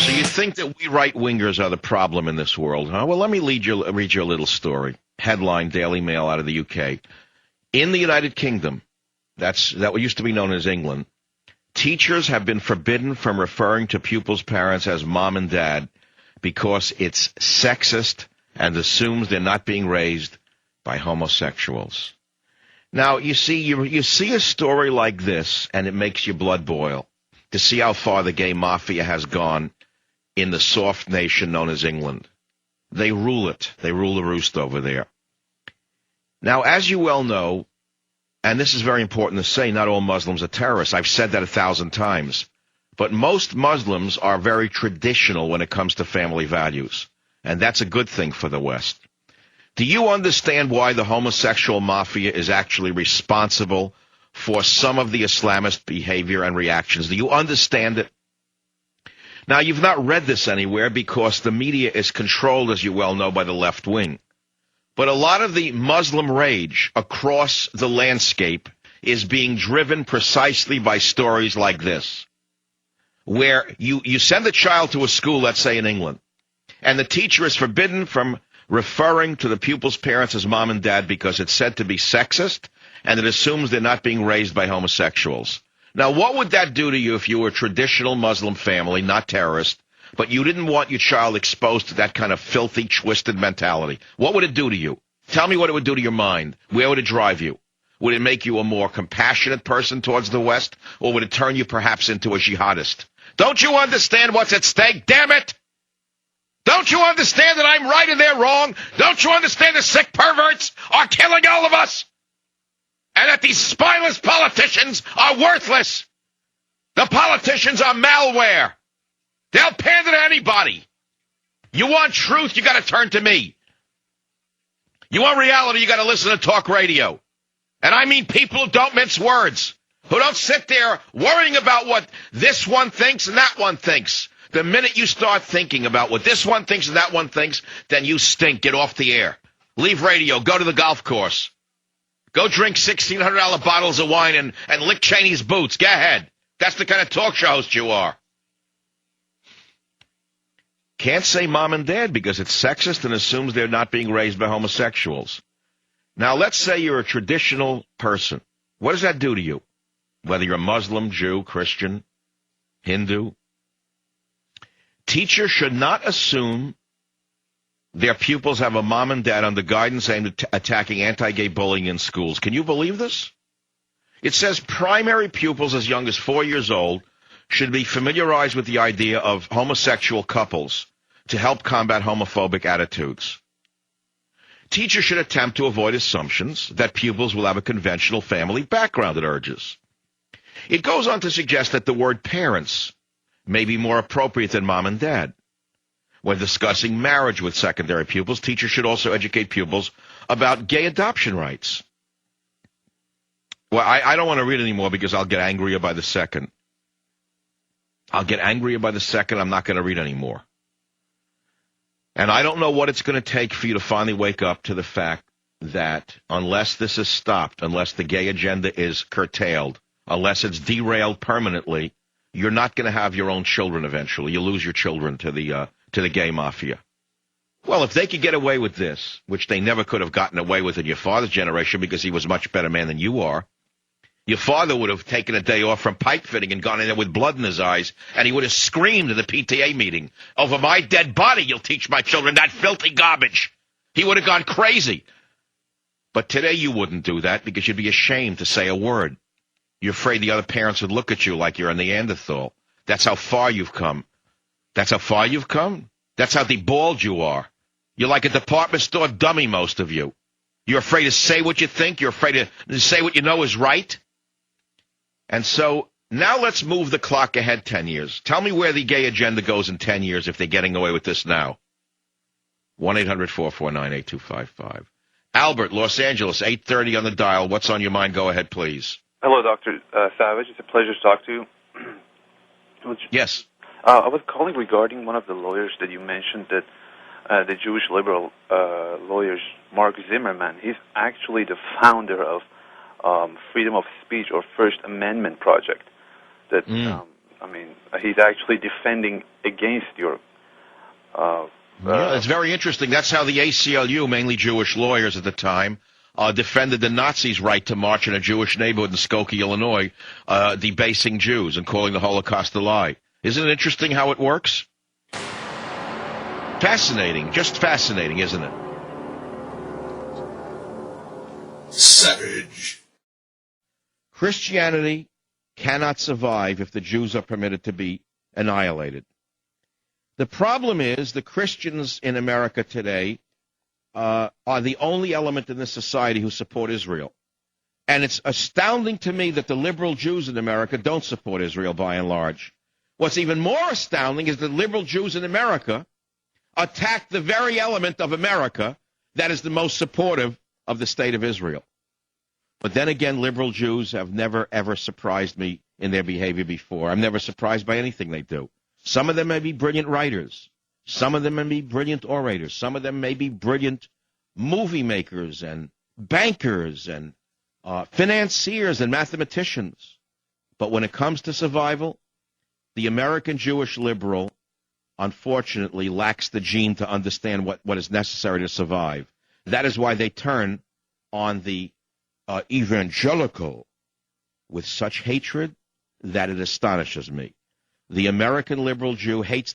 So you think that we right-wingers are the problem in this world, huh? Well, let me read you a little story. Headline, Daily Mail out of the UK. In the United Kingdom, that used to be known as England, teachers have been forbidden from referring to pupils' parents as mom and dad because it's sexist and assumes they're not being raised by homosexuals. Now, you see a story like this, and it makes your blood boil to see how far the gay mafia has gone in the soft nation known as England. They rule it. They rule the roost over there. Now, as you well know, and this is very important to say, not all Muslims are terrorists. I've said that 1,000 times. But most Muslims are very traditional when it comes to family values. And that's a good thing for the West. Do you understand why the homosexual mafia is actually responsible for some of the Islamist behavior and reactions? Do you understand it? Now, you've not read this anywhere because the media is controlled, as you well know, by the left wing. But a lot of the Muslim rage across the landscape is being driven precisely by stories like this, where you send a child to a school, let's say in England, and the teacher is forbidden from referring to the pupil's parents as mom and dad because it's said to be sexist and it assumes they're not being raised by homosexuals. Now, what would that do to you if you were a traditional Muslim family, not terrorist, but you didn't want your child exposed to that kind of filthy, twisted mentality? What would it do to you? Tell me what it would do to your mind. Where would it drive you? Would it make you a more compassionate person towards the West, or would it turn you perhaps into a jihadist? Don't you understand what's at stake, damn it? Don't you understand that I'm right and they're wrong? Don't you understand the sick perverts are killing all of us? And that these spineless politicians are worthless. The politicians are malware. They'll pander to anybody. You want truth, you got to turn to me. You want reality, you got to listen to talk radio. And I mean people who don't mince words, who don't sit there worrying about what this one thinks and that one thinks. The minute you start thinking about what this one thinks and that one thinks, then you stink. Get off the air. Leave radio. Go to the golf course. Go drink $1,600 bottles of wine and lick Cheney's boots. Go ahead. That's the kind of talk show host you are. Can't say mom and dad because it's sexist and assumes they're not being raised by homosexuals. Now, let's say you're a traditional person. What does that do to you? Whether you're a Muslim, Jew, Christian, Hindu. Teachers should not assume their pupils have a mom and dad under guidance aimed at attacking anti-gay bullying in schools. Can you believe this? It says primary pupils as young as 4 years old should be familiarized with the idea of homosexual couples to help combat homophobic attitudes. Teachers should attempt to avoid assumptions that pupils will have a conventional family background, it urges. It goes on to suggest that the word parents may be more appropriate than mom and dad. When discussing marriage with secondary pupils, teachers should also educate pupils about gay adoption rights. Well, I don't want to read anymore because I'll get angrier by the second. I'm not going to read anymore. And I don't know what it's going to take for you to finally wake up to the fact that unless this is stopped, unless the gay agenda is curtailed, unless it's derailed permanently, you're not going to have your own children eventually. You'll lose your children to the gay mafia. Well, if they could get away with this, which they never could have gotten away with in your father's generation because he was a much better man than you are, your father would have taken a day off from pipe fitting and gone in there with blood in his eyes, and he would have screamed at the PTA meeting, "Over my dead body, you'll teach my children that filthy garbage." He would have gone crazy. But today you wouldn't do that because you'd be ashamed to say a word. You're afraid the other parents would look at you like you're a Neanderthal. That's how far you've come. That's how far you've come? That's how deballed you are. You're like a department store dummy, most of you. You're afraid to say what you think. You're afraid to say what you know is right. And so now let's move the clock ahead 10 years. Tell me where the gay agenda goes in 10 years if they're getting away with this now. 1-800-449-8255. Albert, Los Angeles, 8:30 on the dial. What's on your mind? Go ahead, please. Hello, Dr. Savage. It's a pleasure to talk to you. Yes. I was calling regarding one of the lawyers that you mentioned, that the Jewish liberal lawyers, Mark Zimmerman. He's actually the founder of Freedom of Speech or First Amendment Project. That I mean, he's actually defending against your. Yeah, it's very interesting. That's how the ACLU, mainly Jewish lawyers at the time, defended the Nazis' right to march in a Jewish neighborhood in Skokie, Illinois, debasing Jews and calling the Holocaust a lie. Isn't it interesting how it works? Fascinating. Just fascinating, isn't it? Savage. Christianity cannot survive if the Jews are permitted to be annihilated. The problem is the Christians in America today are the only element in this society who support Israel. And it's astounding to me that the liberal Jews in America don't support Israel by and large. What's even more astounding is that liberal Jews in America attack the very element of America that is the most supportive of the state of Israel. But then again, liberal Jews have never, ever surprised me in their behavior before. I'm never surprised by anything they do. Some of them may be brilliant writers. Some of them may be brilliant orators. Some of them may be brilliant movie makers and bankers and financiers and mathematicians. But when it comes to survival, the American Jewish liberal, unfortunately, lacks the gene to understand what is necessary to survive. That is why they turn on the evangelical with such hatred that it astonishes me. The American liberal Jew hates